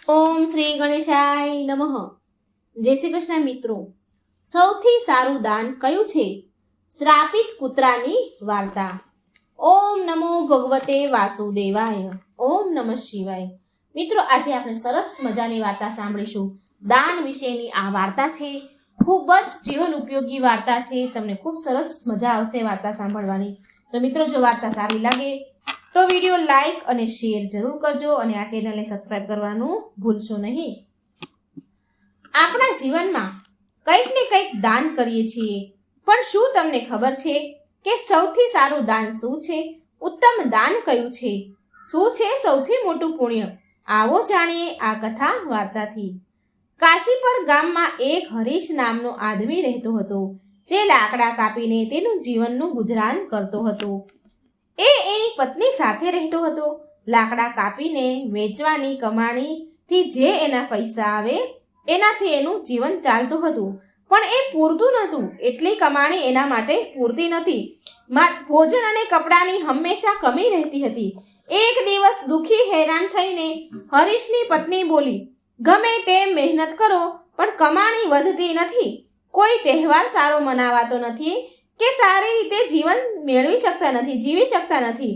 ઓમ શ્રી ગણેશાય નમઃ. જય શ્રી કૃષ્ણ મિત્રો. સૌથી સારું દાન કયું છે? શ્રાપિત કૂતરાની વાર્તા. ઓમ નમો ભગવતે વાસુદેવાય. ઓમ નમઃ શિવાય. મિત્રો, આજે આપણે સરસ મજાની વાર્તા સાંભળીશું. દાન વિશેની આ વાર્તા છે. ખૂબ જ જીવન ઉપયોગી વાર્તા છે. તમને ખૂબ સરસ મજા આવશે વાર્તા સાંભળવાની. તો મિત્રો, જો વાર્તા સારી લાગે તો વિડીયો લાઈક અને શેર જરૂર કરજો અને આ ચેનલને સબસ્ક્રાઇબ કરવાનું ભૂલશો નહીં. આપણા જીવનમાં કંઈક ને કંઈક દાન કરીએ છીએ, પણ શું તમને ખબર છે કે સૌથી સારું દાન શું છે? ઉત્તમ દાન કયું છે? શું છે સૌથી મોટું પુણ્ય? આવો જાણીએ આ કથા વાર્તાથી. કાશીપર ગામમાં એક હરીશ નામનો આદમી રહેતો હતો, જે લાકડા કાપીને તેનું જીવનનું ગુજરાન કરતો હતો. એ એની પત્ની સાથે રહેતો હતો. લાકડા કાપીને વેચવાની કમાણીથી જે એના પૈસા આવે એનાથી એનું જીવન ચાલતું હતું, પણ એ પૂરતું નહોતું. એટલી કમાણી એના માટે પૂરતી નથી. ભોજન અને કપડાની હંમેશા કમી રહેતી હતી. એક દિવસ દુખી હેરાન થઈને હરીશની પત્ની બોલી, ગમે તેમ મહેનત કરો પણ કમાણી વધતી નથી. કોઈ તહેવાર સારો મનાવાતો નથી કે સારી રીતે જીવન મેળવી શકતા નથી, જીવી શકતા નથી.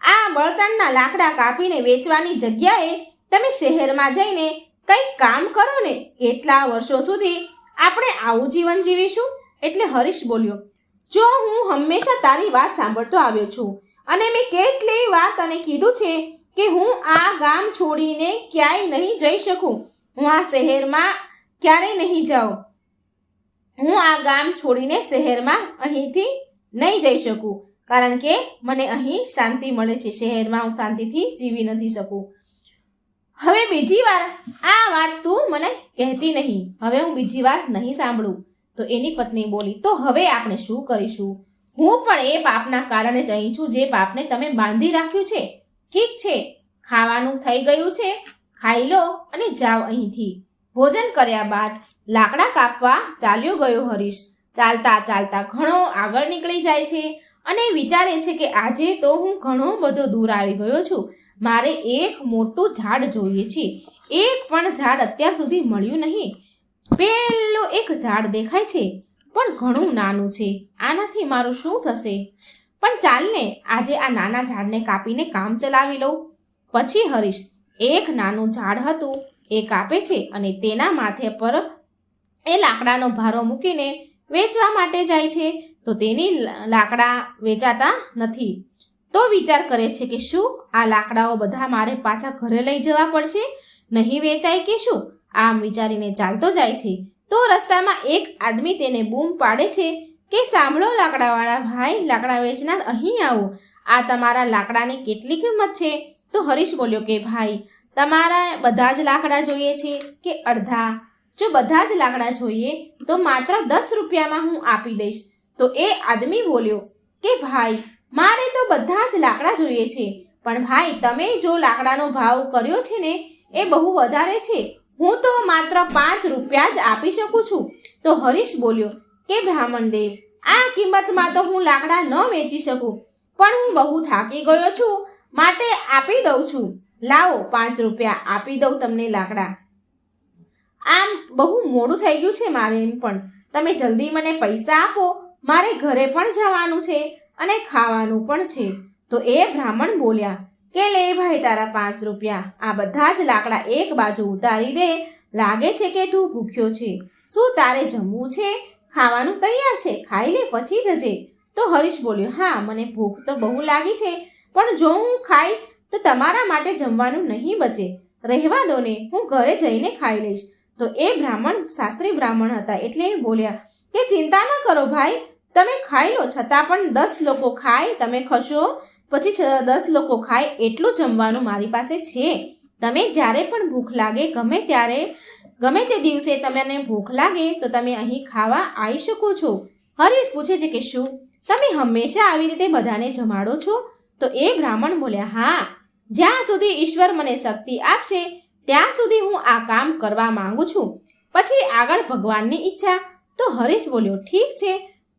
આ બળતણના લાકડા કાપીને વેચવાની જગ્યાએ તમે શહેરમાં જઈને કંઈક કામ કરો ને. કેટલા વર્ષો સુધી આપણે આવું જીવન જીવીશું? એટલે હરીશ બોલ્યો, જો હું હંમેશા તારી વાત સાંભળતો આવ્યો છું અને મેં કેટલી વાર તને કીધું છે કે હું આ ગામ છોડીને ક્યાંય નહીં જઈ શકું. હું આ શહેરમાં ક્યારેય નહીં જાઉં. હું આ ગામ છોડીને શહેરમાં અહીંથી નહીં જઈ શકું, કારણ કે મને અહીં શાંતિ મળે છે. શહેરમાં હું શાંતિથી જીવી નથી શકું. હવે બીજી વાર આ વાત તું મને કહેતી નહીં. હવે હું બીજી વાર નહીં સાંભળું. તો એની પત્ની બોલી, તો હવે આપણે શું કરીશું? હું પણ એ પાપના કારણે જ અહીં છું જે પાપને તમે બાંધી રાખ્યું છે. ઠીક છે, ખાવાનું થઈ ગયું છે, ખાઈ લો અને જાઓ અહીંથી. ભોજન કર્યા બાદ લાકડા કાપવા ચાલ્યો ગયો હરીશ. ચાલતા ચાલતા ઘણો આગળ નીકળી જાય છે અને વિચારે છે કે આજે તો હું ઘણો બધો દૂર આવી ગયો છું. મારે એક મોટું ઝાડ જોઈએ છે. એક પણ ઝાડ અત્યાર સુધી મળ્યું નહીં. પેલું એક ઝાડ દેખાય છે, પણ ઘણું નાનું છે. આનાથી મારું શું થશે? પણ ચાલ ને, આજે આ નાના ઝાડને કાપીને કામ ચલાવી લઉં. પછી હરીશ એક નાનું ઝાડ હતું એ કાપે છે અને તેના માથે પર એ લાકડાનો ભારો મૂકીને વેચવા માટે જાય છે. તો તેની લાકડા વેચાતા નથી. તો વિચાર કરે છે કે શું આ લાકડાઓ બધા મારે પાછા ઘરે લઈ જવા પડશે? નહીં વેચાય કે શું? આમ વિચારીને ચાલતો જાય છે. તો રસ્તામાં એક આદમી તેને બૂમ પાડે છે કે સાંભળો લાકડાવાળા ભાઈ, લાકડા વેચનાર, અહીં આવો. આ તમારા લાકડાની કેટલી કિંમત છે? તો હરીશ બોલ્યો કે ભાઈ, તમારા બધા જ લાકડા જોઈએ છે કે અડધા? જો બધા જ લાકડા જોઈએ તો માત્ર 10 રૂપિયામાં હું આપી દઈશ. તો એ આદમી બોલ્યો કે ભાઈ, મારે તો બધા જ લાકડા જોઈએ છે, પણ ભાઈ તમે જો લાકડાનો ભાવ કર્યો છે ને એ બહુ વધારે છે. હું તો માત્ર 5 રૂપિયા જ આપી શકું છું. તો હરીશ બોલ્યો કે બ્રાહ્મણ દેવ, આ કિંમતમાં તો હું લાકડા ન વેચી શકું, પણ હું બહુ થાકી ગયો છું માટે આપી દઉં છું. લાવો 5 રૂપિયા આપી દઉં તમને લાકડા. આમ બહુ મોડું થઈ ગયું છે મારે, એમ પણ તમે જલ્દી મને પૈસા આપો. મારે ઘરે પણ જવાનું છે અને ખાવાનું પણ છે. તો એ બ્રાહ્મણ બોલ્યા કે લે ભાઈ તારા 5 રૂપિયા. આ બધા જ લાકડા એક બાજુ ઉતારી દે. લાગે છે કે તું ભૂખ્યો છે. શું તારે જમવું છે? ખાવાનું તૈયાર છે, ખાઈ લે પછી જજે. તો હરીશ બોલ્યો, હા મને ભૂખ તો બહુ લાગી છે, પણ જો હું ખાઈશ તો તમારા માટે જમવાનું નહીં બચે. રહેવા દો ને, હું ઘરે જઈને ખાઈ લઈશ. તો એ બ્રાહ્મણ શાસ્ત્રી બ્રાહ્મણ હતા એટલે બોલ્યા કે ચિંતા ન કરો ભાઈ, તમે ખાઈ લો. છતાં પણ 10 લોકો ખાય, તમે ખશો પછી 10 લોકો ખાય એટલું જમવાનું મારી પાસે છે. તમે જ્યારે પણ ભૂખ લાગે, ગમે તે દિવસે તમને ભૂખ લાગે તો તમે અહીં ખાવા આવી શકો છો. હરીશ પૂછે છે કે શું તમે હંમેશા આવી રીતે બધાને જમાડો છો? તો એ બ્રાહ્મણ બોલ્યા, હા, જ્યાં સુધી ઈશ્વર મને શક્તિ આપશે ત્યાં સુધી હું આ કામ કરવા માંગુ છું. પછી આગળ ભગવાનની ઈચ્છા. તો હરીશ બોલ્યો, ઠીક છે,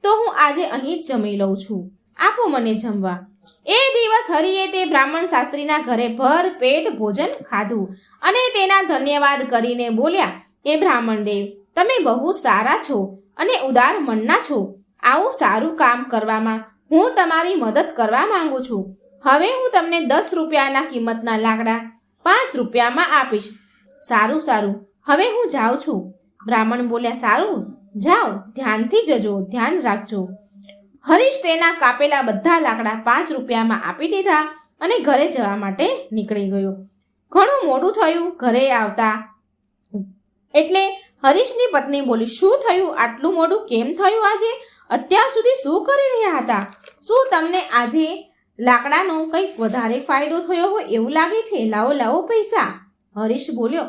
તો હું આજે અહીં જ જમી લઉં છું. આપો મને જમવા. એ દિવસ હરિએ તે બ્રાહ્મણ શાસ્ત્રીના ઘરે ભર પેટ ભોજન ખાધું અને તેના ધન્યવાદ કરીને બોલ્યા કે બ્રાહ્મણ દેવ, તમે બહુ સારા છો અને ઉદાર મનના છો. આવું સારું કામ કરવામાં હું તમારી મદદ કરવા માંગુ છું. હવે હું તમને 10 રૂપિયાના કિંમતના લાકડા 5 રૂપિયામાં આપીશ. સારું સારું, હવે હું જાઉં છું. બ્રાહ્મણ બોલ્યા, સારું, જાઓ, ધ્યાનથી જજો, ધ્યાન રાખજો. હરીશ તેના કાપેલા બધા લાકડા 5 રૂપિયામાં આપી દીધા અને ઘરે જવા માટે નીકળી ગયો. ઘણું મોડું થયું ઘરે આવતા. એટલે હરીશની પત્ની બોલી, શું થયું? આટલું મોડું કેમ થયું આજે? અત્યાર સુધી શું કરી રહ્યા હતા? શું તમને આજે લાકડાનો કંઈક વધારે ફાયદો થયો હોય એવું લાગે છે? લાવો લાવો પૈસા. હરીશ બોલ્યો,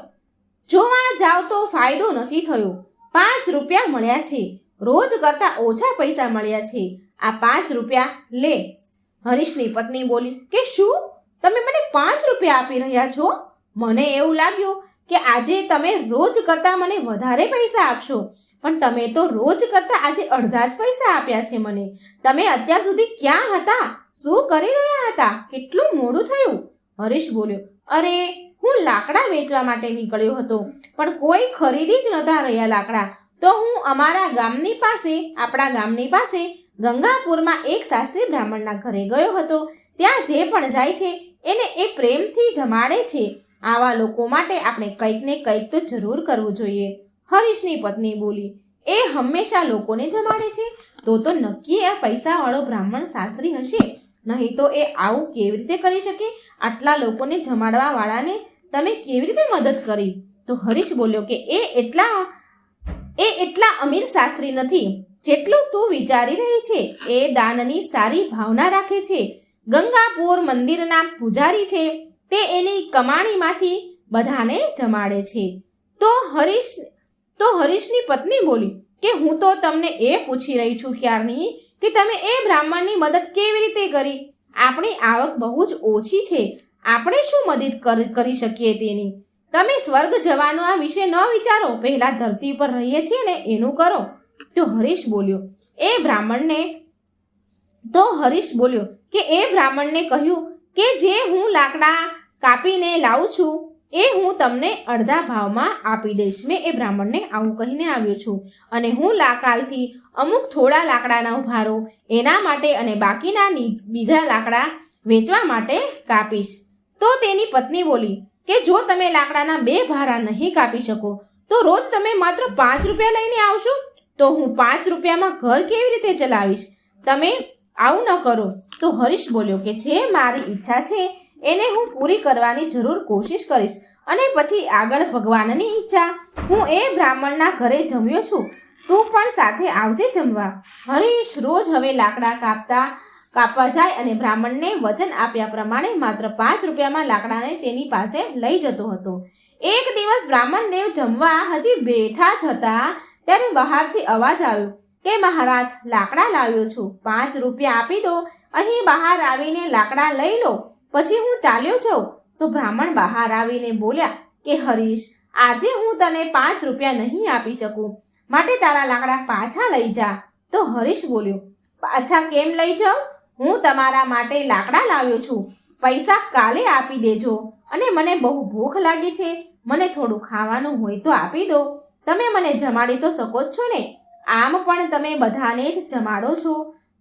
જોવા જાવ તો ફાયદો નથી થયો. 5 રૂપિયા મળ્યા છે. રોજ કરતા ઓછા પૈસા મળ્યા છે. આ 5 રૂપિયા લે. હરીશની પત્ની બોલી કે શું તમે મને 5 રૂપિયા આપી રહ્યા છો? મને એવું લાગ્યું કે આજે તમે રોજ કરતા મને વધારે પૈસા આપશો, પણ તમે તો રોજ કરતા આજે અડધા જ પૈસા આપ્યા છે મને. તમે અત્યાર સુધી ક્યાં હતા? શું કરી રહ્યા હતા? કેટલું મોડું થયું? હરીશ બોલ્યો, અરે હું લાકડા વેચવા માટે નીકળ્યો હતો, પણ કોઈ ખરીદી જ નતા રહ્યા લાકડા. તો હું અમારા ગામની પાસે, આપણા ગામની પાસે ગંગાપુરમાં એક શાસ્ત્રી બ્રાહ્મણના ઘરે ગયો હતો. ત્યાં જે પણ જાય છે એને એ પ્રેમથી જમાડે છે. આવા લોકો માટે આપણે કંઈક ને કંઈક તો જરૂર કરવું જોઈએ. હરીશની પત્ની બોલી, એ હંમેશા લોકોને જમાડે છે, તો નક્કી આ પૈસાવાળો બ્રાહ્મણ શાસ્ત્રી હશે, નહીં તો એ આવું કેવી રીતે કરી શકે? આટલા લોકોને જમાડવા વાળાને તમે કેવી રીતે મદદ કરી? તો હરીશ બોલ્યો કે એ એટલા અમીર શાસ્ત્રી નથી જેટલું તું વિચારી રહી છે. એ દાનની સારી ભાવના રાખે છે. ગંગાપુર મંદિરના પૂજારી છે. તે એની કમાણીમાંથી બધાને જમાડે છે. તો હરીશની પત્ની બોલી કે હું તો તમને એ પૂછી રહી છું ક્યારની કે તમે એ બ્રાહ્મણની મદદ કેવી રીતે કરી? આપણી આવક બહુ જ ઓછી છે. આપણે શું મદદ કરી શકીએ તેની? તમે સ્વર્ગ જવાનો આ વિશે ન વિચારો, પહેલા ધરતી પર રહીએ છીએ ને એનું કરો. તો હરીશ બોલ્યો કે એ બ્રાહ્મણને કહ્યું કે જે હું લાકડા કાપીને લાવું છું એ હું તમને અડધા ભાવમાં આપી દઈશ. મેં એ બ્રાહ્મણને આવું કહીને આવ્યો છું અને હું કાલથી અમુક થોડા લાકડાના ભારો એના માટે અને બાકીના બીજા લાકડા વેચવા માટે કાપીશ. તો તેની પત્ની બોલી કે જો તમે લાકડાના 2 ભારા નહીં કાપી શકો તો રોજ તમે માત્ર 5 રૂપિયા લઈને આવશો, તો હું 5 રૂપિયામાં ઘર કેવી રીતે ચલાવીશ? તમે આવું ન કરો. તો હરીશ બોલ્યો કે જે મારી ઈચ્છા છે એને હું પૂરી કરવાની જરૂર કોશિશ કરીશ, અને પછી આગળ ભગવાનની ઈચ્છા. હું એ બ્રાહ્મણના ઘરે જમ્યો છું, તું પણ સાથે આવજે જમવા. હરીશ રોજ હવે લાકડા કાપવા જાય અને બ્રાહ્મણને વચન આપ્યા પ્રમાણે માત્ર 5 રૂપિયામાં લાકડાને તેની પાસે લઈ જતો હતો. એક દિવસ બ્રાહ્મણ દેવ જમવા હજી બેઠા જ હતા ત્યારે બહારથી અવાજ આવ્યો કે મહારાજ, લાકડા લાવ્યો છું, 5 રૂપિયા આપી દો. અહીં બહાર આવીને લાકડા લઈ લો, પછી હું ચાલ્યો જાઉં. તો બ્રાહ્મણ બહાર આવીને બોલ્યા કે હરીશ, આજે હું તને 5 રૂપિયા નહીં આપી શકું, માટે તારા લાકડા પાછા લઈ જા. તો હરીશ બોલ્યો, પાછા કેમ લઈ જાઉં? હું તમારા માટે લાકડા લાવ્યો છું, પૈસા કાલે આપી દેજો. અને મને બહુ ભૂખ લાગી છે, મને થોડું ખાવાનું હોય તો આપી દો. તમે મને જમાડી તો શકો જ છો ને? આમ પણ તમે બધાને જ જમાડો છો.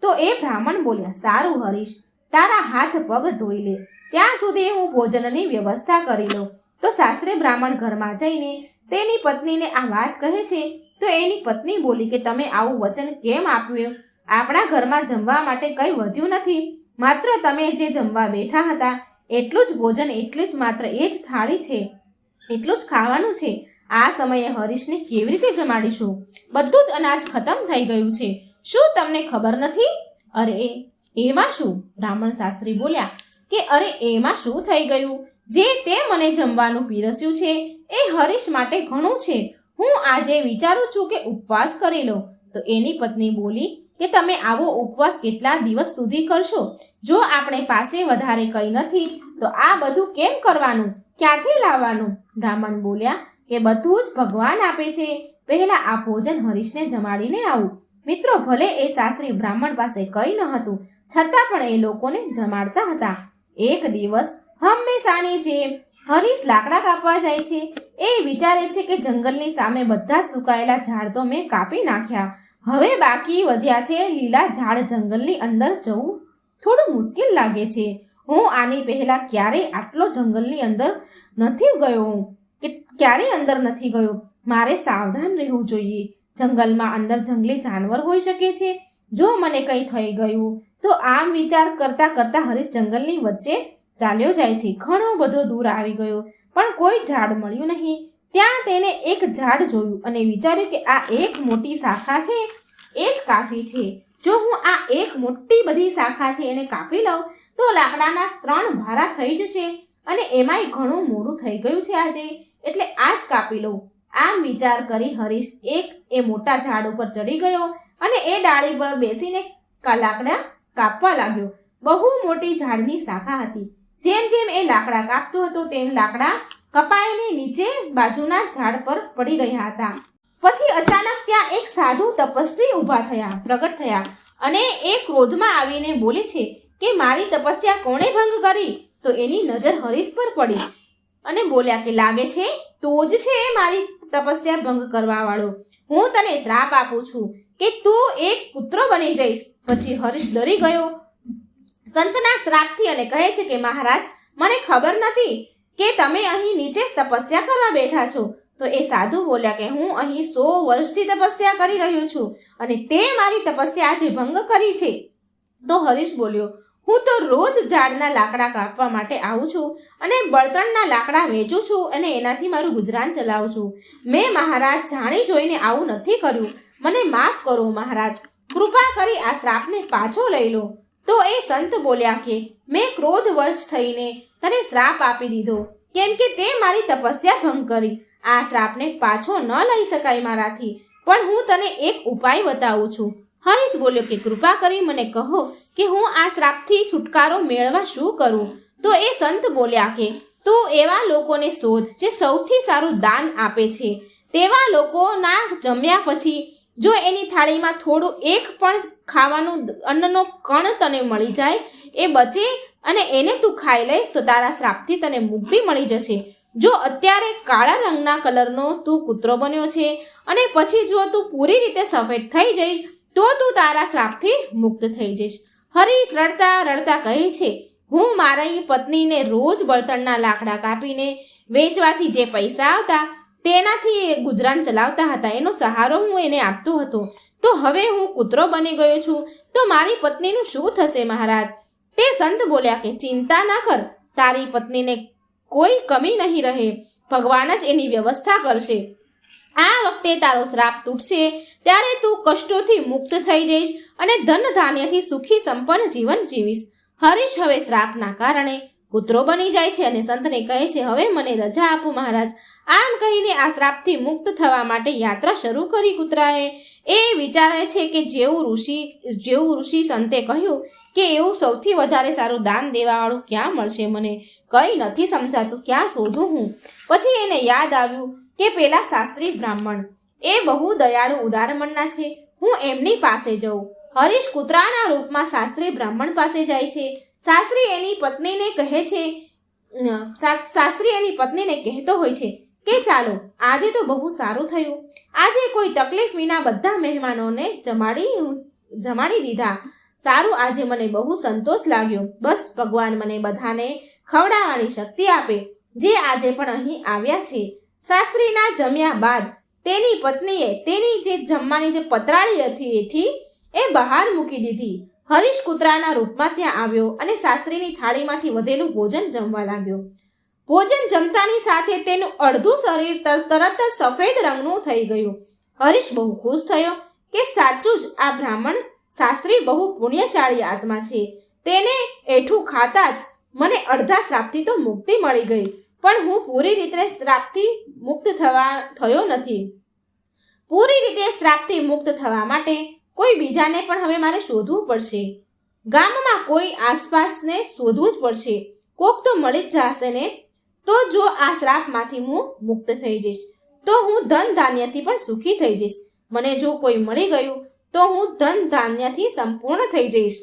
તો એ બ્રાહ્મણ બોલ્યા, સારું હરીશ, તારા હાથ પગ ધોઈ લે, ત્યાં સુધી હું ભોજનની વ્યવસ્થા કરી લઉં. તો શાસ્ત્રી બ્રાહ્મણ ઘરમાં જઈને તેની પત્નીને આ વાત કહે છે. તો એની પત્ની બોલી કે તમે આવું વચન કેમ આપ્યું? આપણા ઘરમાં જમવા માટે કંઈ વધ્યું નથી, માત્ર તમે જે જમવા બેઠા હતા એટલું જ ભોજન, એટલી જ માત્ર એ જ થાળી છે, એટલું જ ખાવાનું છે. આ સમયે હરીશને કેવી રીતે જમાડીશું? બધું જ અનાજ ખતમ થઈ ગયું છે. શું તમને ખબર નથી? અરે એમાં શું? બ્રાહ્મણ શાસ્ત્રી બોલ્યા કે અરે એમાં શું થઈ ગયું? જે તે મને જમવાનું પીરસ્યું છે એ હરીશ માટે ઘણું છે. હું આજે વિચારું છું કે ઉપવાસ કરી લો. તો એની પત્ની બોલી કે તમે આવો ઉપવાસ કેટલા દિવસ સુધી કરશો? જો આપણે પાસે વધારે કંઈ નથી તો આ બધું કેમ કરવાનું? ક્યાંથી લાવવાનું? બ્રાહ્મણ બોલ્યા કે બધું જ ભગવાન આપે છે, પહેલા આ ભોજન હરીશને જમાડીને આવું. મિત્રો, ભલે એ શાસ્ત્રી બ્રાહ્મણ પાસે કંઈ ન હતું, છતાં પણ એ લોકોને જમાડતા હતા. એક દિવસ હંમેશાની જેમ હરીશ લાકડા કાપવા જાય છે. એ વિચારે છે કે જંગલની સામે બધા જ સુકાયેલા ઝાડ તો મેં કાપી નાખ્યા. હવે બાકી વધ્યા છે લીલા ઝાડ. જંગલની અંદર જવું થોડું મુશ્કેલ લાગે છે. હું આની પહેલા ક્યારેય આટલો જંગલની અંદર નથી ગયો કે ક્યારેય અંદર નથી ગયો. મારે સાવધાન રહેવું જોઈએ. જંગલમાં અંદર જંગલી જાનવર હોઈ શકે છે. જો મને કંઈ થઈ ગયું તો આમ વિચાર કરતા કરતા હરીશ જંગલની વચ્ચે ચાલ્યો જાય છે. ઘણો બધો દૂર આવી ગયો પણ કોઈ ઝાડ મળ્યું નહીં. ત્યાં તેને એક ઝાડ જોયું અને વિચાર્યું કે આ એક મોટી શાખા છે એ જ કાફી છે. જો હું આ એક મોટી બધી શાખા છે એને કાપી લઉં તો લાકડાના 3 ભારા થઈ જશે અને એમાંય ઘણું મોડું થઈ ગયું છે આજે, એટલે આ જ કાપી લઉં. આમ વિચાર કરી હરીશ એ મોટા ઝાડ ઉપર ચડી ગયો અને એ ડાળી પર બેસીને લાકડા કાપવા લાગ્યો. બહુ મોટી ઝાડની શાખા હતી. જેમ જેમ એ લાકડા કાપતો હતો તેમ લાકડા કપાઈને નીચે બાજુના ઝાડ પર પડી રહ્યા હતા. પછી અચાનક ત્યાં એક સાધુ તપસ્વી પ્રગટ થયા અને એ ક્રોધમાં આવીને બોલે છે કે મારી તપસ્યા કોણે ભંગ કરી? તો એની નજર હરીશ પર પડી અને બોલ્યા કે લાગે છે તું જ છે મારી તપસ્યા ભંગ કરવા વાળો. હું તને શ્રાપ આપું છું કે તું એક પુત્ર બની જઈશ. પછી હરીશ ડરી ગયો સંતના શ્રાપથી અને કહે છે કે મહારાજ, મને ખબર નથી કે તમે અહીં નીચે તપસ્યા કરવા બેઠા છો. તો એ સાધુ બોલ્યા કે હું અહીં 100 વર્ષથી તપસ્યા કરી રહ્યો છું અને તે મારી તપસ્યા આજે ભંગ કરી છે. તો હરીશ બોલ્યો, હું તો રોજ ઝાડના લાકડા કાપવા માટે આવું છું અને બળતણના લાકડા વેચું છું અને એનાથી મારું ગુજરાન ચલાવું છું. મેં મહારાજ જાણી જોઈને આવું નથી કર્યું. મને માફ કરો મહારાજ, કૃપા કરી આ શ્રાપને પાછો લઈ લો. તો એ સંત બોલ્યા કે મેં ક્રોધવશ થઈને તને શ્રાપ આપી દીધો કેમ કે તે મારી તપસ્યા ભંગ કરી. આ શ્રાપને પાછો ન લઈ શકાય મારાથી, પણ હું તને એક ઉપાય બતાવું છું. હરીશ બોલ્યો કે કૃપા કરી મને કહો કે હું આ શ્રાપથી છુટકારો મેળવવા શું કરું? તો એ સંત બોલ્યા કે તું એવા લોકોને શોધ જે સૌથી સારું દાન આપે છે. તેવા લોકોના જમ્યા પછી જો એની થાળીમાં થોડું એક પણ ખાવાનું અન્નનો કણ તને મળી જાય, એ બચે અને એને તું ખાઈ લઈશ તો તારા શ્રાપથી તને મુક્તિ મળી જશે. જો અત્યારે કાળા રંગના કલરનો તું કૂતરો બન્યો છે અને પછી જો તું પૂરી રીતે સફેદ થઈ જઈશ તો તું તારા શ્રાપથી મુક્ત થઈ જઈશ. હરીશ રડતા રડતા કહે છે, હું મારી પત્નીને રોજ બળતણના લાકડા કાપીને વેચવાથી જે પૈસા આવતા તેનાથી ગુજરાન ચલાવતા હતા. એનો સહારો હું એને આપતો હતો. તો હવે હું કૂતરો બની ગયો છું તો મારી પત્નીનું શું થશે મહારાજ? તે સંત બોલ્યા કે ચિંતા ન કર, તારી પત્નીને કોઈ કમી નહીં રહે. ભગવાન જ એની વ્યવસ્થા કરશે. આ વખતે તારો શ્રાપ તૂટશે ત્યારે તું કષ્ટોથી મુક્ત થઈ જઈશ અને ધન ધાન્યથી સુખી સંપન્ન જીવન જીવીશ. હરીશ હવે શ્રાપના કારણે કૂતરો બની જાય છે અને સંતને કહે છે, હવે મને રજા આપો મહારાજ. આમ કહીને આ શ્રાપથી મુક્ત થવા માટે યાત્રા શરૂ કરી કૂતરાએ. એ વિચારે છે કે જેવું ઋષિ સંતે કહ્યું કે એવું સૌથી વધારે સારું દાન દેવાવાળું ક્યાં મળશે? મને કંઈ નથી સમજાતું, ક્યાં શોધું હું? પછી એને યાદ આવ્યું કે પેલા શાસ્ત્રી બ્રાહ્મણ એ બહુ દયાળુ ઉદાર મનના છે, હું એમની પાસે જઉં. હરીશ કૂતરાના રૂપમાં શાસ્ત્રી બ્રાહ્મણ પાસે જાય છે. શાસ્ત્રી એની પત્નીને કહેતો હોય છે કે ચાલો આજે તો બહુ સારું થયું. આજે કોઈ તકલીફ વિના બધા મહેમાનોને જમાડી દીધા. સારું, આજે મને બહુ સંતોષ લાગ્યો. બસ ભગવાન મને બધાને ખવડાવવાની શક્તિ આપે જે આજે પણ અહીં આવ્યા છે. શાસ્ત્રીના જમ્યા બાદ તેની પત્નીએ તેની જે જમવાની જે પતરાળી હતી એથી એ બહાર મૂકી દીધી. હરીશ કૂતરાના રૂપમાં ત્યાં આવ્યો અને શાસ્ત્રીની થાળીમાંથી વધેલું ભોજન જમવા લાગ્યો. ભોજન જમતાની સાથે તેનું અડધું શરીર તરત જ સફેદ રંગનું થઈ ગયું. હરીશ બહુ ખુશ થયો કે સાચું જ આ બ્રાહ્મણ શાસ્ત્રી બહુ પુણ્યશાળી આત્મા છે. તેને એઠું ખાતા જ મને અડધા શ્રાપથી તો મુક્તિ મળી ગઈ, પણ હું પૂરી રીતે શ્રાપથી મુક્ત થયો નથી. પૂરી રીતે શ્રાપથી મુક્ત થવા માટે કોઈ બીજાને પણ હવે મારે શોધવું પડશે. ગામમાં કોઈ આસપાસને શોધવું જ પડશે. કોક તો મળી જ જશે ને. તો જો આ શ્રાપમાંથી હું મુક્ત થઈ જઈશ તો હું ધન ધાન્યથી પણ સુખી થઈ જઈશ. મને જો કોઈ મળી ગયું તો હું ધન ધાન્યથી સંપૂર્ણ થઈ જઈશ.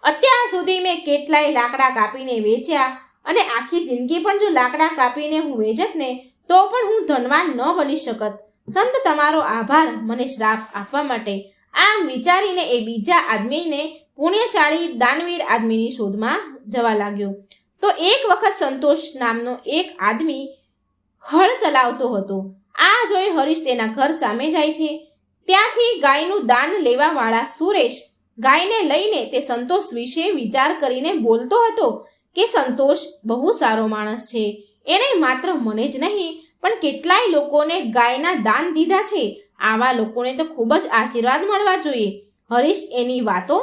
અત્યાર સુધી મેં કેટલાય લાકડા કાપીને વેચ્યા અને આખી જિંદગી પણ જો લાકડા કાપીને હું વેચત ને તો પણ હું ધનવાન ન બની શકત. સંત તમારો આભાર મને શ્રાપ આપવા માટે. આમ વિચારીને એ બીજા આદમીને પુણ્યશાળી દાનવીર આદમીની શોધમાં જવા લાગ્યો. તો એક વખત સંતોષ નામનો એક આદમી હળ ચલાવતો હતો. આ જોઈ હરીશ તેના ઘર સામે જાય છે. ત્યાંથી ગાયનું દાન લેવા વાળા સુરેશ ગાયને લઈને તે સંતોષ વિશે વિચાર કરીને બોલતો હતો કે સંતોષ બહુ સારો માણસ છે. એને માત્ર મને જ નહીં પણ કેટલાય લોકોને ગાયના દાન દીધા છે. આવા લોકોને તો ખૂબ જ આશીર્વાદ મળવા જોઈએ. હરીશ એની વાતો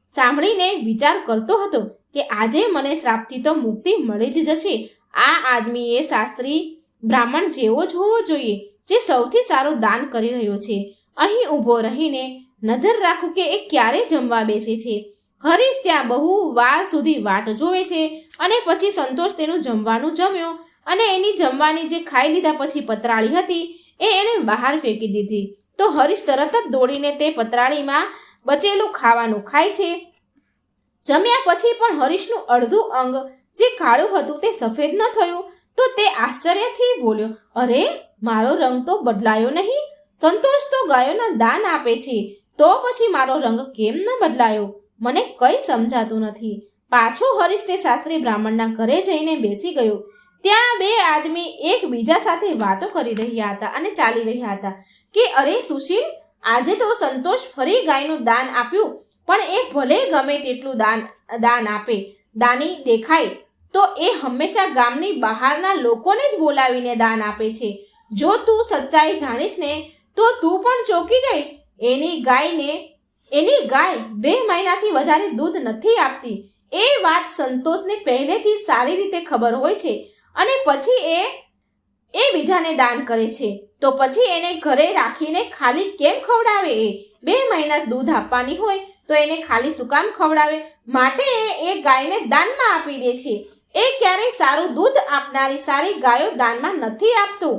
સાંભળીને વિચાર કરતો હતો કે આજે મને શ્રાપથી તો મુક્તિ મળી જ જશે. આ આદમી એ શાસ્ત્રી બ્રાહ્મણ જેવો જ હોવો જોઈએ જે સૌથી સારું દાન કરી રહ્યો છે. અહીં ઊભો રહીને નજર રાખું કે એ ક્યારે જમવા બેસે છે. હરીશ ત્યાં બહુ વાર સુધી વાટ જોવે છે અને પછી સંતોષ તેનું જમવાનું જમ્યો અને એની જમવાની જે ખાઈ લીધા પછી પતરાળી હતી એને બહાર ફેંકી દીધી. તો હરીશ તરત જ દોડીને તે પતરાળીમાં બચેલું ખાવાનું ખાય છે. જમ્યા પછી પણ હરીશનું અડધું અંગ જે કાળું હતું તે સફેદ ન થયું. તો તે આશ્ચર્યથી બોલ્યો, અરે મારો રંગ તો બદલાયો નહીં. સંતોષ તો ગાયોના દાન આપે છે તો પછી મારો રંગ કેમ ન બદલાયો? મને કંઈ સમજાતું નથી. પાછો હરીશ તે શાસ્ત્રી બ્રાહ્મણના ઘરે જઈને બેસી ગયો. ત્યાં બે આદમી એકબીજા સાથે વાતો કરી રહ્યા હતા અને ચાલી રહ્યા હતા કે અરે સુશીલ, આજે તો સંતોષ ફરી ગાયનું દાન આપ્યું, પણ એ ભલે ગમે તેટલું દાન આપે, દાની દેખાય તો એ હંમેશા ગામની બહારના લોકોને જ બોલાવીને દાન આપે છે. જો તું સચ્ચાઈ જાણીશ ને તો તું પણ ચોંકી જઈશ. એની ગાય 2 મહિનાથી વધારે દૂધ નથી આપતી. એ વાત સંતોષને પહેલેથી સારી રીતે ખબર હોય છે અને પછી એ બીજાને દાન કરે છે. તો પછી એને ઘરે રાખીને ખાલી કેમ ખવડાવે? એ 2 મહિના દૂધ આપવાની હોય તો એને ખાલી શું કામ ખવડાવે? માટે એ ગાયને દાનમાં આપી દે છે. એ ક્યારેય સારું દૂધ આપનારી સારી ગાયો દાનમાં નથી આપતો.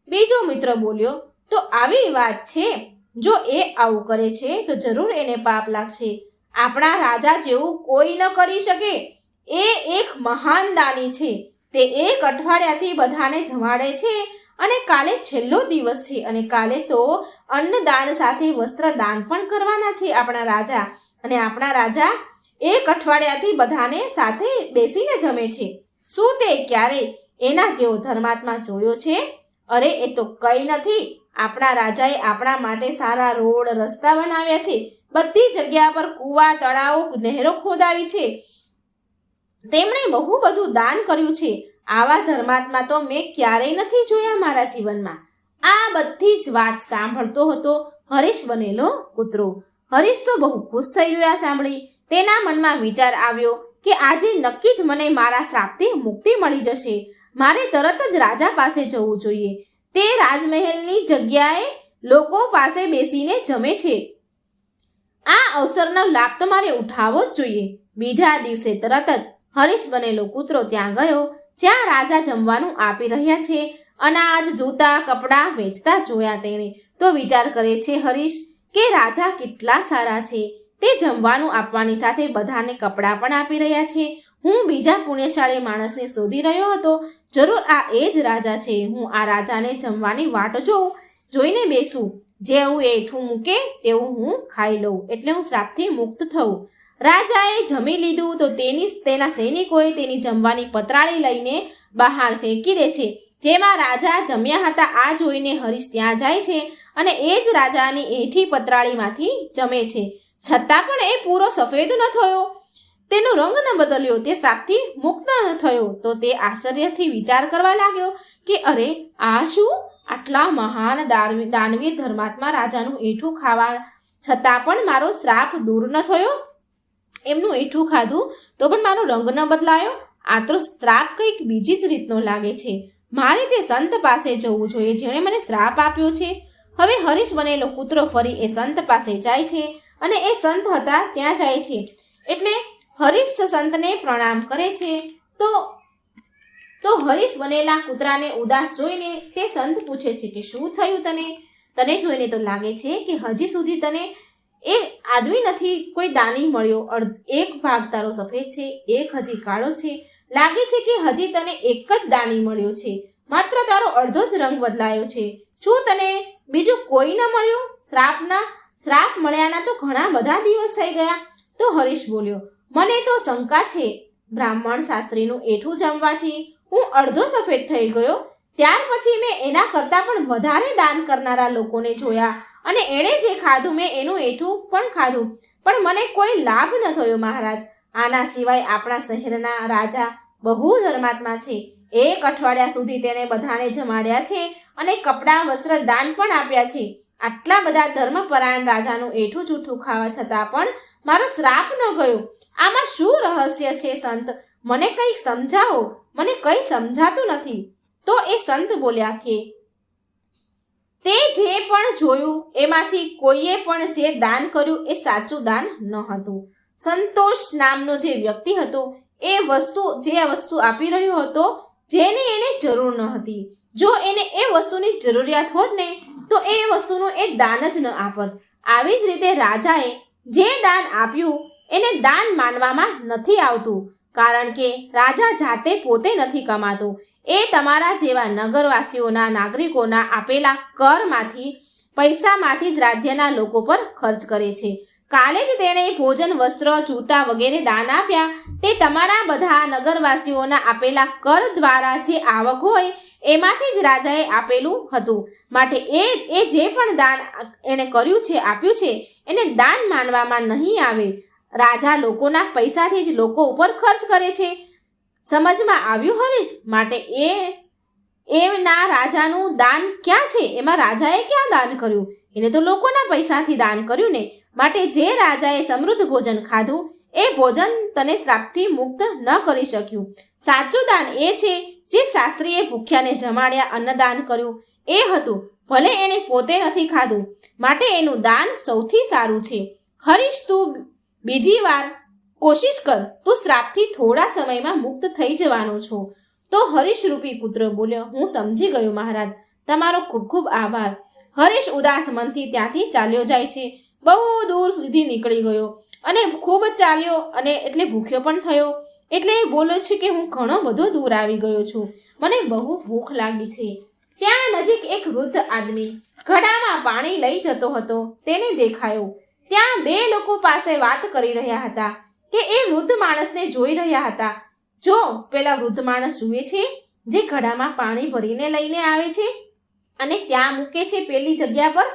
બીજો મિત્ર બોલ્યો, તો આવી વાત છે. જો એ આવું કરે છે તો જરૂર એને પાપ લાગશે. આપણા રાજા જેવું કોઈ ન કરી શકે. એ એક મહાન દાની છે. તે 1 અઠવાડિયાથી બધાને જમાડે છે અને કાલે છેલ્લો દિવસ છે અને કાલે તો અન્નદાન સાથે વસ્ત્રદાન પણ કરવાના છે આપણા રાજા. અને આપણા રાજા 1 અઠવાડિયાથી બધાને સાથે બેસીને જમે છે. શું તે ક્યારેય એના જેવો ધર્માત્મા જોયો છે? અરે એ તો કંઈ નથી. આપણા રાજાએ આપણા માટે સારા રોડ રસ્તા બનાવ્યા છે. બધી જગ્યા પર કૂવા તળાવો નહેરો ખોદાવી છે. તેમણે બહુ બધું દાન કર્યું છે. આવા ધર્માત્મા તો મેં ક્યારેય નથી જોયા મારા જીવનમાં. આ બધી જ વાત સાંભળતો હતો હરીશ બનેલો કૂતરો. હરીશ તો બહુ ખુશ થઈ ગયો આ સાંભળી. તેના મનમાં વિચાર આવ્યો કે આજે નક્કી જ મને મારા શ્રાપથી મુક્તિ મળી જશે. મારે તરત જ રાજા પાસે જવું જોઈએ. તે રાજમહેલની જગ્યાએ લોકો પાસે બેસીને જમે છે. આ અવસરનો લાભ તો મારે ઉઠાવવો જ જોઈએ. બીજા દિવસે તરત જ હરીશ બનેલો કૂતરો ત્યાં ગયો જ્યાં રાજા જમવાનું આપી રહ્યા છે. અનાજ, જૂતા, કપડાં વેચતા જોયા તેણે. તો વિચાર કરે છે હરીશ કે રાજા કેટલા સારા છે. તે જમવાનું આપવાની સાથે બધાને કપડાં પણ આપી રહ્યા છે. હું બીજા પુણ્યશાળી માણસને શોધી રહ્યો હતો. જરૂર આ એ જ રાજા છે. હું આ રાજાને જમવાની વાટ જોઈને બેસું. જેવું એ હેઠું મૂકે તેવું હું ખાઈ લઉં, એટલે હું શ્રાપથી મુક્ત થઉં. રાજાએ જમી લીધું તો તેના સૈનિકોએ તેની જમવાની પતરાળી લઈને બહાર ફેંકી દે છે. જેમાં રાજા જમ્યા હતા આ જોઈને હરીશ ત્યાં જાય છે અને એ જ રાજાની એઠી પતરાળીમાંથી જમે છે. છતાં પણ એ પૂરો સફેદ ન થયો, તેનો રંગ ન બદલ્યો, તે શ્રાપથી મુક્ત ન થયો. તો તે આશ્ચર્યથી વિચાર કરવા લાગ્યો કે અરે આ શું? આટલા મહાન દાનવીર ધર્માત્મા રાજાનું એઠું ખાવા છતાં પણ મારો શ્રાપ દૂર ન થયો. એમનું એઠું ખાધું તો પણ મારો રંગ ન બદલાયો. આ તો શ્રાપ કંઈક બીજી જ રીતનો લાગે છે. મારે તે સંત પાસે જવું જોઈએ જેણે મને શ્રાપ આપ્યો છે. હવે હરીશ બનેલો કૂતરો ફરી એ સંત પાસે જાય છે અને એ સંત હતા ત્યાં જાય છે. એટલે હરીશ સંતને પ્રણામ કરે છે. તો હરીશ બનેલા કૂતરાને ઉદાસ જોઈને તે સંત પૂછે છે કે શું થયું તને જોઈને તો લાગે છે કે હજી સુધી તને એ આદમી નથી કોઈ દાની મળ્યો. 1 ભાગ તારો સફેદ છે, 1 હજી કાળો છે. લાગે છે કે હજી તને એક જ દાણી મળ્યો છે, માત્ર તારો અડધો જ રંગ બદલાયો છે. શું તને બીજું કોઈ ન મળ્યું? શ્રાપ મળ્યાના તો ઘણા બધા દિવસ થઈ ગયા. તો હરીશ બોલ્યો, મને તો શંકા છે. બ્રાહ્મણ શાસ્ત્રીનું એઠું જમવાથી હું અડધો સફેદ થઈ ગયો. ત્યાર પછી મેં એના કરતાં પણ વધારે દાન કરનારા લોકોને જોયા અને એણે જે ખાધું મેં એનું એઠું પણ ખાધું, પણ મને કોઈ લાભ ન થયો મહારાજ. આના સિવાય આપણા શહેરના રાજા બહુ ધર્માત્મા છે. 1 અઠવાડિયા સુધી તેણે બધાને જમાડ્યા છે અને કપડાં વસ્ત્ર દાન પણ આપ્યા છે. આટલા બધા ધર્મપરાયણ રાજાનું એઠું જૂઠું ખાવા છતાં પણ મારો શ્રાપ ન ગયો. આમાં શું રહસ્ય છે સંત? મને કંઈક સમજાવો, મને કંઈ સમજાતું નથી. તો એ સંત બોલ્યા કે તે જે પણ જોયું એમાંથી કોઈએ પણ જે દાન કર્યું એ સાચું દાન ન હતું. સંતોષ નામનો જે વ્યક્તિ હતો એ વસ્તુ આપી રહ્યો હતો જેને એને જરૂર ન હતી. જો એને એ વસ્તુની જરૂરિયાત હોત ને તો એ વસ્તુનું એ દાન જ ન આપત. આવી જ રીતે રાજાએ જે દાન આપ્યું એને દાન માનવામાં નથી આવતું, કારણ કે રાજા જાતે પોતે નથી કમાતો. એ તમારા જેવા નગરવાસીઓના નાગરિકોના આપેલા કરમાંથી પૈસામાંથી જ રાજ્યના લોકો પર ખર્ચ કરે છે. કાલે જ તેણે ભોજન, વસ્ત્ર, જૂતા વગેરે દાન આપ્યા. તે તમારા બધા નગરવાસીઓના આપેલા કર દ્વારા જે આવક હોય એમાંથી જ રાજાએ આપેલું હતું. માટે એ જે પણ દાન એને કર્યું છે, આપ્યું છે, એને દાન માનવામાં નહીં આવે. રાજા લોકોના પૈસાથી જ લોકો ઉપર ખર્ચ કરે છે. સમજમાં આવ્યું હરીશ? માટે એના રાજાનું દાન ક્યાં છે? એમાં રાજાએ ક્યાં દાન કર્યું? એને તો લોકોના પૈસાથી દાન કર્યું ને. માટે જે રાજાએ સમૃદ્ધ ભોજન ખાધું એ ભોજન તને શ્રાપથી મુક્ત ન કરી શક્યું. સાચું દાન એ છે જે શાસ્ત્રીએ ભૂખ્યાને જમાડ્યા અન્નદાન કર્યું એ હતું. ભલે એણે પોતે નથી ખાધું, માટે એનું દાન સૌથી સારું છે. હરીશ, તું બીજી વાર કોશિશ કર. તું શ્રાપથી થોડા સમયમાં મુક્ત થઈ જવાનો છો. તો હરીશ રૂપી પુત્ર બોલ્યો, હું સમજી ગયો મહારાજ, તમારો ખૂબ ખૂબ આભાર. હરીશ ઉદાસ મનથી ત્યાંથી ચાલ્યો જાય છે. બહુ દૂર સુધી નીકળી ગયો અને ખૂબ જ ચાલ્યો અને એટલે ભૂખ્યો પણ થયો. એટલે એ બોલ્યો છે કે હું ઘણો બધો દૂર આવી ગયો છું, મને બહુ ભૂખ લાગી છે. ત્યાં નજીક એક વૃદ્ધ આદમી ઘડામાં પાણી લઈ જતો હતો તેને દેખાયો. ત્યાં 2 લોકો પાસે વાત કરી રહ્યા હતા કે એ વૃદ્ધ માણસને જોઈ રહ્યા હતા. જો પેલા વૃદ્ધ માણસ જુએ છે જે ઘડામાં પાણી ભરીને લઈને આવે છે અને ત્યાં મૂકે છે પેલી જગ્યા પર.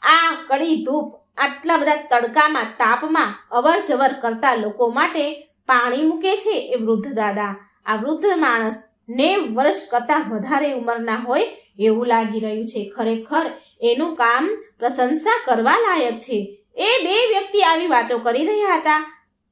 આ કડી ધૂપ, આટલા બધા તડકામાં, તાપમાં અવર જવર કરતા લોકો માટે પાણી મૂકે છે એ વૃદ્ધ દાદા. આ વૃદ્ધ માણસ 90 વર્ષ કરતાં વધારે ઉંમરના હોય એવું લાગી રહ્યું છે. ખરેખર એનું કામ પ્રશંસા કરવા લાયક છે. એ 2 વ્યક્તિ આવી વાતો કરી રહ્યા હતા.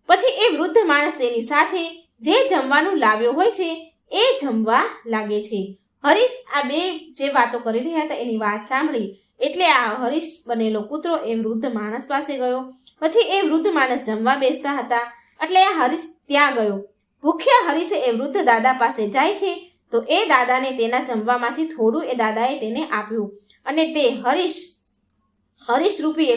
પછી એ વૃદ્ધ માણસ તેની સાથે જે જમવાનું લાવ્યો હોય છે એ જમવા લાગે છે. હરીશ આ 2 જે વાતો કરી રહ્યા હતા એની વાત સાંભળી એટલે આ હરીશ બનેલો કૂતરો એ વૃદ્ધ માણસ પાસે ગયો. પછી એ વૃદ્ધ માણસ જમવા બેસતા હતા એટલે આ હરીશ ત્યાં ગયો. ભૂખ્યા હરીશે એ વૃદ્ધ દાદા પાસે જાય છે તો એ દાદાને તેના જમવામાંથી થોડું એ દાદાએ તેને આપ્યું અને તે હરીશ રૂપી એ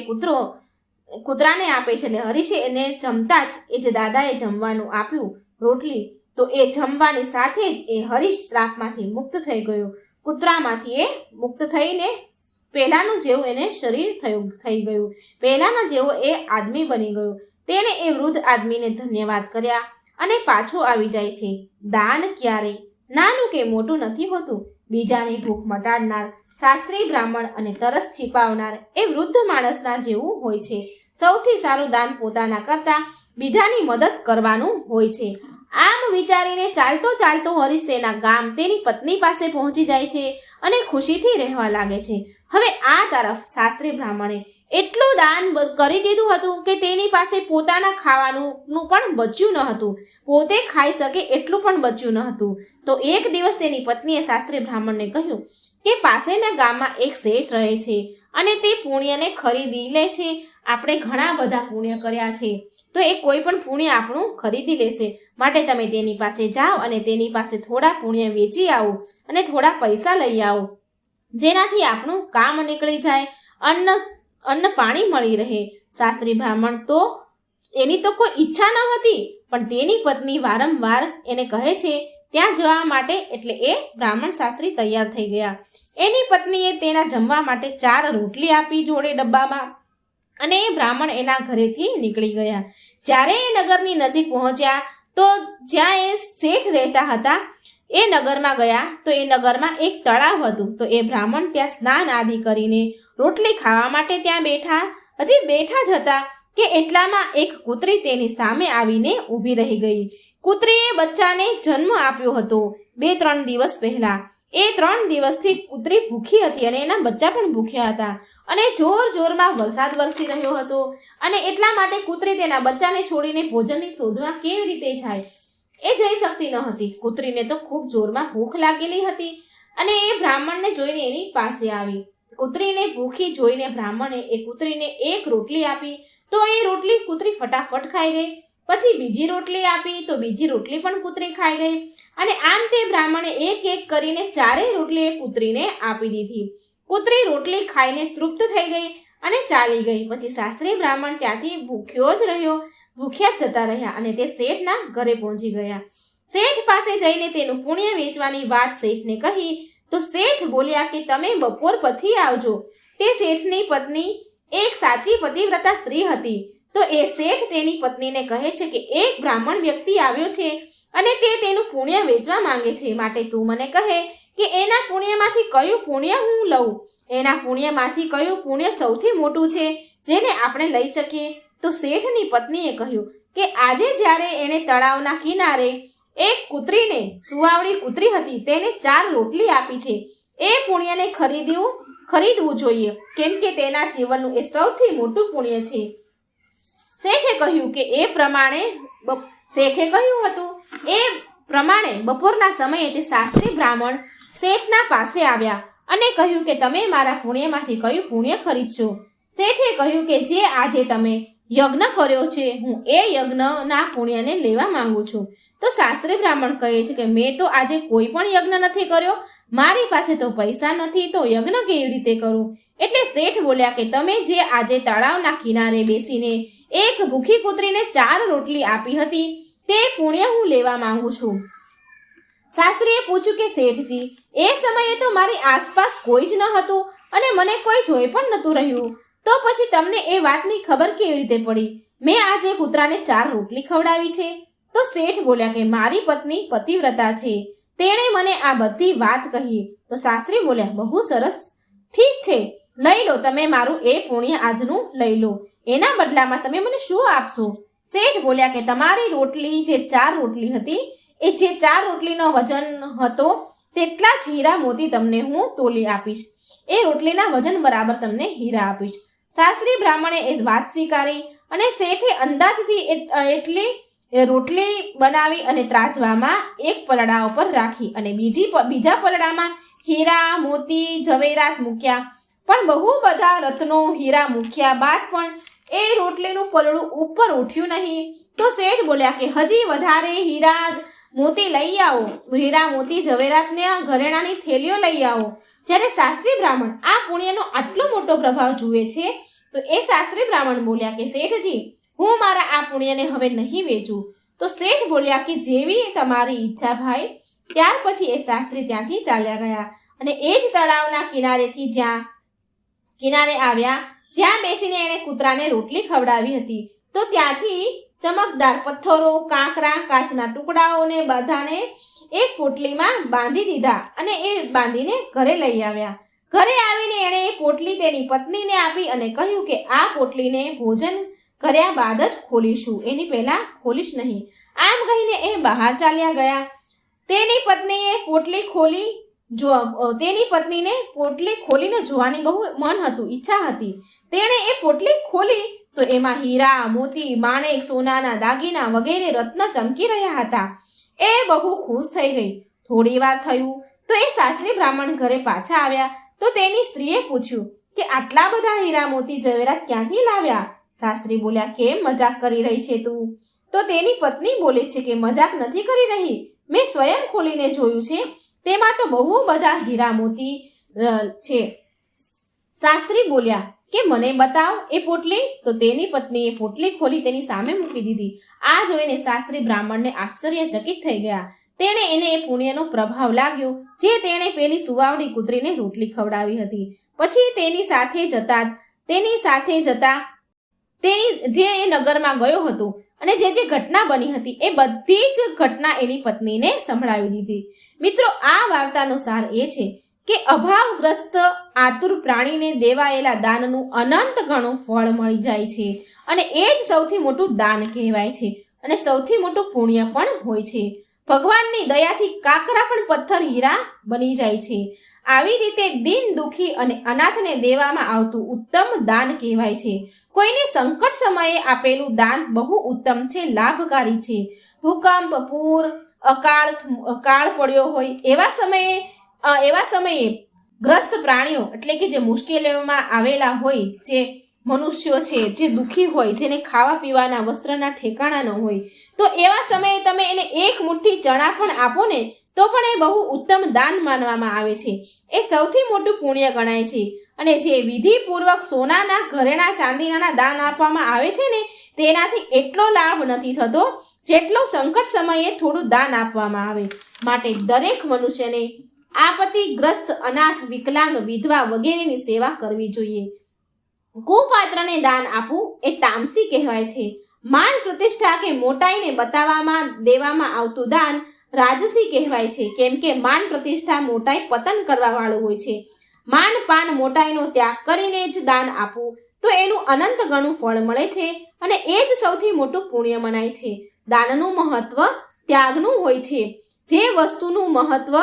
કૂતરાને આપે છે. એટલે હરીશે એને જમતા જ એ જે દાદાએ જમવાનું આપ્યું, રોટલી, તો એ જમવાની સાથે જ એ હરીશ શ્રાપમાંથી મુક્ત થઈ ગયો. કૂતરામાંથી એ મુક્ત થઈને પહેલાનું જેવું એને શરીર થઈ ગયું. પહેલાના જેવો એ આદમી બની ગયો. તેણે એ વૃદ્ધ આદમીને ધન્યવાદ કર્યા અને પાછો આવી જાય છે. દાન ક્યારે નાનું કે મોટું નથી હોતું. બીજાની ભૂખ મટાડનાર, શાસ્ત્રી બ્રાહ્મણ અને તરસ છીપાવનાર એ વૃદ્ધ માણસના જેવું હોય છે. સૌથી સારું દાન પોતાના કરતાં બીજાની મદદ કરવાનું હોય છે. આમ વિચારીને ચાલતો હરીશ તેના ગામ તેની પત્ની પાસે પહોંચી જાય છે અને ખુશીથી રહેવા લાગે છે. હવે આ તરફ શાસ્ત્રી બ્રાહ્મણે એટલું દાન કરી દીધું હતું કે તેની પાસે પોતાના ખાવાનું પણ બચ્યું ન હતું. પોતે ખાઈ શકે એટલું પણ બચ્યું ન હતું. તો એક દિવસ તેની પત્નીએ શાસ્ત્રી બ્રાહ્મણને કહ્યું કે પાસેના ગામમાં એક શેઠ રહે છે અને તે પુણ્યને ખરીદી લે છે. આપણે ઘણા બધા પુણ્ય કર્યા છે તો એ કોઈ પણ પુણ્ય આપણું ખરીદી લેશે. માટે તમે તેની પાસે જાઓ અને તેની પાસે થોડા પુણ્ય વેચી આવો અને થોડા પૈસા લઈ આવો, જેનાથી આપણું કામ નીકળી જાય, અન્ન પાણી મળી રહે. શાસ્ત્રી બ્રાહ્મણ તો એની તો કોઈ ઈચ્છા ન હતી, પણ તેની પત્ની વારંવાર એને કહે છે ત્યાં જવા માટે, એટલે એ બ્રાહ્મણ શાસ્ત્રી તૈયાર થઈ ગયા. એની પત્નીએ તેના જમવા માટે 4 રોટલી આપી જોડે ડબ્બામાં, અને એ બ્રાહ્મણ એના ઘરેથી નીકળી ગયા. જ્યારે એ નગરની નજીક પહોંચ્યા તો જ્યાં એ શેઠ રહેતા હતા એ નગરમાં ગયા તો એ નગરમાં એક તળાવ હતું. તો એ બ્રાહ્મણ ત્યાં સ્નાન આદિ કરીને રોટલી ખાવા માટે ત્યાં બેઠા. હજી બેઠા જ હતા કે એટલામાં એક કૂતરી તેની સામે આવીને ઊભી રહી ગઈ. કૂતરીએ બચ્ચાને જન્મ આપ્યો હતો 2-3 દિવસ પહેલા. એ 3 દિવસથી કૂતરી ભૂખી હતી અને એના બચ્ચા પણ ભૂખ્યા હતા, અને જોરમાં વરસાદ વરસી રહ્યો હતો, અને એટલા માટે કૂતરી તેના બચ્ચાને છોડીને ભોજનની શોધમાં કેવી રીતે જાય એ જઈ શકતી ન હતી. કૂતરીને તો ખૂબ જોરમાં ભૂખ લાગેલી હતી અને એ બ્રાહ્મણને જોઈને એની પાસે આવી. કૂતરીને ભૂખી જોઈને બ્રાહ્મણે એ કૂતરીને એક રોટલી આપી તો એ રોટલી કૂતરી ફટાફટ ખાઈ ગઈ. પછી બીજી રોટલી આપી તો બીજી રોટલી પણ કૂતરી ખાઈ ગઈ, અને આમ તે બ્રાહ્મણે એક એક કરીને 4 રોટલી એ કૂતરીને આપી દીધી. કૂતરી રોટલી ખાઈને તૃપ્ત થઈ ગઈ અને ચાલી ગઈ. પછી શાસ્ત્રી બ્રાહ્મણ ત્યાંથી ભૂખ્યો જ રહ્યો, ભૂખ્યા જ જતા રહ્યા, અને તે શેઠના ઘરે પહોંચી ગયા. શેઠ પાસે જઈને તેનું પુણ્ય વેચવાની વાત શેઠને કહી તો શેઠ બોલ્યા કે તમે બપોર પછી આવજો. તે શેઠની પત્ની એક સાચી પતિવ્રતા સ્ત્રી હતી. તો એ શેઠ તેની પત્નીને કહે છે કે એક બ્રાહ્મણ વ્યક્તિ આવ્યો છે અને તે તેનું પુણ્ય વેચવા માંગે છે, માટે તું મને કહે કે એના પુણ્યમાંથી કયું પુણ્ય હું લઉં, એના પુણ્યમાંથી કયું પુણ્ય સૌથી મોટું છે જેને આપણે લઈ શકીએ. તો શેઠની પત્નીએ કહ્યું કે આજે જ્યારે એણે તળાવના કિનારે એક કૂતરીને, સુવાવડી કૂતરી હતી, તેને 4 રોટલી આપી છે, એ પુણ્યને ખરીદવું જોઈએ, કેમ કે તેના જીવનનું એ સૌથી મોટું પુણ્ય છે. શેઠે કહ્યું હતું એ પ્રમાણે બપોરના સમયે તે શાસ્ત્રી બ્રાહ્મણ શેઠના પાસે આવ્યા અને કહ્યું કે તમે મારા પુણ્યમાંથી કયું પુણ્ય ખરીદશો. શેઠે કહ્યું કે જે આજે તમે યજ્ઞ કર્યો છે હું એ યજ્ઞના પુણ્યને લેવા માંગુ છું. તો શાસ્ત્રી બ્રાહ્મણ કહે છે કે મેં તો આજે કોઈ પણ યજ્ઞ નથી કર્યો, મારી પાસે તો પૈસા નથી, તો યજ્ઞ કેવી રીતે કરું? એટલે શેઠ બોલ્યા કે તમે જે આજે તળાવના કિનારે બેસીને એક ભૂખી કૂતરીને 4 રોટલી આપી હતી તે પુણ્ય હું લેવા માંગુ છું. શાસ્ત્રીએ પૂછ્યું કે શેઠજી, એ સમયે તો મારી આસપાસ કોઈ જ ન હતું અને મને કોઈ જોઈ પણ નહોતું રહ્યું, તો પછી તમને એ વાતની ખબર કેવી રીતે પડી? મેં આજે કૂતરાને 4 રોટલી ખવડાવી છે. તો શેઠ બોલ્યા કે મારી પત્ની પતિવ્રતા છે, તેણે મને આ બધી વાત કહી. તો શાસ્ત્રી બોલ્યા બહુ સરસ, ઠીક છે, લઈ લો, તમે મારું એ પુણ્ય આજનું લઈ લો. એના બદલામાં તમે મને શું આપશો? શેઠ બોલ્યા કે તમારી રોટલી જે 4 રોટલી હતી એ જે 4 રોટલીનો વજન હતો તેટલા જ હીરા મોતી તમને હું તોલી આપીશ. એ રોટલીના વજન બરાબર તમને હીરા આપીશ. શાસ્ત્રી બ્રાહ્મણે એ વાત સ્વીકારી અને શેઠે અંદાજથી એટલી રોટલી બનાવી અને ત્રાજવામાં એક પલડા ઉપર રાખી અને બીજા પલડામાં હીરા મોતી જવેરાત મૂક્યા. પણ બહુ બધા રત્નો હીરા મૂક્યા બાદ પણ એ રોટલીનું પલડું ઉપર ઉઠ્યું નહીં. તો શેઠ બોલ્યા કે હજી વધારે હીરા મોતી લઈ આવો, હીરા મોતી ઝવેરાતને ઘરેણાની થેલીઓ લઈ આવો. જ્યારે શાસ્ત્રી બ્રાહ્મણ આ પુણ્યનો આટલો મોટો પ્રભાવ જુએ છે તો એ શાસ્ત્રી બ્રાહ્મણ બોલ્યા કે શેઠજી, હું મારા આ પુણ્યને હવે નહીં વેચું. તો શેઠ બોલ્યા કે જેવી તમારી ઈચ્છા ભાઈ. ત્યાર પછી એ શાસ્ત્રી ત્યાંથી ચાલ્યા ગયા અને એ જ તળાવના કિનારે આવ્યા જ્યાં બેસીને એણે કૂતરાને રોટલી ખવડાવી હતી. તો ત્યાંથી ચમકદાર પથ્થરો, કાંકરા, કાચના ટુકડાઓને બધાને એક પોટલીમાં બાંધી દીધા અને એ બાંધીને ઘરે લઈ આવ્યા. ઘરે આવીને એણે એ પોટલી તેની પત્નીને આપી અને કહ્યું કે આ પોટલીને ભોજન કર્યા બાદ જ ખોલીશું, એની પહેલા ખોલીશ નહીં. આમ કહીને એ બહાર ચાલ્યા ગયા. તેની પત્નીને પોટલી ખોલીને જોવાની બહુ મન હતું, ઈચ્છા હતી. તેણે એ પોટલી ખોલી તો એમાં હીરા મોતી માણેક સોનાના દાગીના વગેરે રત્ન ચમકી રહ્યા હતા. એ બહુ ખુશ થઈ ગઈ. થોડી વાર થયું તો એ શાસ્ત્રી બ્રાહ્મણ ઘરે પાછા આવ્યા. તો તેની સ્ત્રીએ પૂછ્યું કે આટલા બધા હીરા મોતી ઝવેરાત ક્યાંથી લાવ્યા? શાસ્ત્રી બોલ્યા કેમ મજાક કરી રહી છે તું? તો તેની પત્ની બોલે છે કે મજાક નથી કરી રહી, મેં સ્વયં ખોલીને જોયું છે, તેમાં તો બહુ બધા હીરા મોતી છે. શાસ્ત્રી બોલ્યા કે મને બતાવ એ પોટલી. તો તેની પત્નીએ પોટલી ખોલી તેની સામે મૂકી દીધી. આ જોઈને શાસ્ત્રી બ્રાહ્મણને આશ્ચર્યચકિત થઈ ગયા. તેણે એને એ પુણ્યનો પ્રભાવ લાગ્યો જે તેણે પેલી સુવાવડી કૂતરીને રોટલી ખવડાવી હતી. પછી તેની સાથે જતા જે એ નગરમાં ગયો હતો અને જે ઘટના બની હતી એ બધી જ ઘટના એની પત્નીને સંભળાવી દીધી. મિત્રો, આ વાર્તાનો સાર એ છે કે અભાવગ્રસ્ત આતુર પ્રાણીને દેવાયેલા દાનનું અનંત ગણું ફળ મળી જાય છે અને એ જ સૌથી મોટું દાન કહેવાય છે અને સૌથી મોટું પુણ્ય પણ હોય છે. ભગવાનની દયાથી કાકરા પણ પથ્થર હીરા બની જાય છે. આવી રીતે દિન દુખી અને અનાથને દેવામાં આવતું ઉત્તમ દાન કહેવાય છે. કોઈને સંકટ સમયે આપેલું દાન બહુ ઉત્તમ છે, લાભકારી છે. ભૂકંપ, પૂર, અકાળ પડ્યો હોય એવા સમયે ગ્રસ્ત પ્રાણીઓ એટલે કે જે મુશ્કેલીઓમાં આવેલા હોય, જે મનુષ્યો છે, જે દુઃખી હોય, જેને ખાવા પીવાના વસ્ત્રના ઠેકાણા ન હોય, તો એવા સમયે તમે એને એક મુઠ્ઠી ચણા પણ આપો ને તો પણ એ બહુ ઉત્તમ દાન માનવામાં આવે છે. એ સૌથી મોટું પુણ્ય ગણાય છે. અને જે વિધિપૂર્વક સોનાના, ઘરેણા, ચાંદીના દાન આપવામાં આવે છે ને તેનાથી એટલો લાભ નથી થતો જેટલો સંકટ સમયે થોડું દાન આપવામાં આવે. માટે દરેક મનુષ્યને આપત્તિગ્રસ્ત અનાથ, વિકલાંગ, વિધવા વગેરેની સેવા કરવી જોઈએ. કુપાત્રને દાન આપવું એ તામસી કહેવાય છે. માન પ્રતિષ્ઠા કે મોટાઈને બતાવવામાં દેવામાં આવતું દાન રાજસી કહેવાય છે. કેમ કે માન પ્રતિષ્ઠા, મોટાઈ પતન કરવા વાળું હોય છે. માન પાન મોટાઈનો ત્યાગ કરીને જ દાન આપવું તો એનું અનંત ગણું ફળ મળે છે અને એ જ સૌથી મોટું પુણ્ય મનાય છે. દાનનું મહત્વ ત્યાગનું હોય છે. જે વસ્તુનું મહત્વ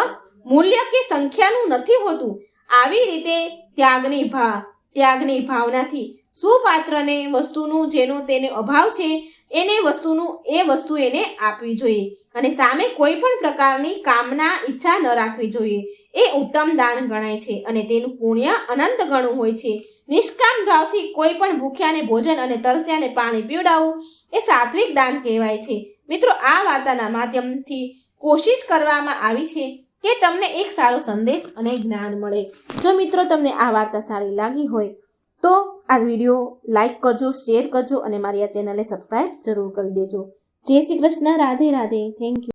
મૂલ્ય કે સંખ્યાનું નથી હોતું, આવી રીતે ત્યાગની ભાવનાથી સુપાત્રને વસ્તુનું જેનો તેને અભાવ છે એ વસ્તુ એને આપવી જોઈએ અને સામે કોઈ પણ પ્રકારની કામના, ઈચ્છા ન રાખવી જોઈએ. એ ઉત્તમ દાન ગણાય છે અને તેનું પુણ્ય અનંત ગણું હોય છે. નિષ્કામ ભાવથી કોઈ પણ ભૂખ્યાને ભોજન અને તરસ્યાને પાણી પીવડાવવું એ સાત્વિક દાન કહેવાય છે. મિત્રો, આ વાર્તાના માધ્યમથી કોશિશ કરવામાં આવી છે કે તમને એક સારો સંદેશ અને જ્ઞાન મળે. જો મિત્રો તમને આ વાર્તા સારી લાગી હોય તો આ વિડીયો લાઈક કરજો, શેર કરજો અને મારી આ ચેનલને સબસ્ક્રાઈબ જરૂર કરી દેજો. જય શ્રી કૃષ્ણ. રાધે રાધે. Thank you.